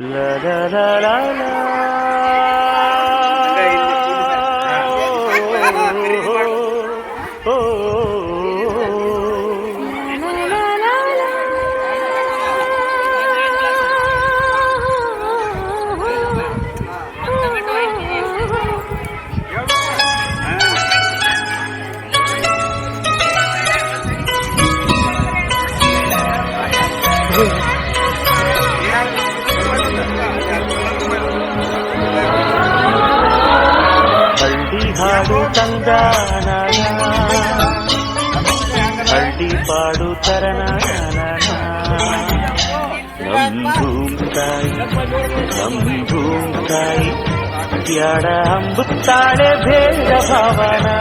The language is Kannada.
La la la la la. Oh, oh, ಹಳ್ಳಿ ಹಾಡು ತಂಗಾನ ಹಳ್ಳಿ ಪಾಡು ತರನ ನಮ್ ಭೂಮ್ತಾಯಿ ಯಾಡ ಅಂಬುತ್ತಾಳೆ ಭೇದ ಭಾವನಾ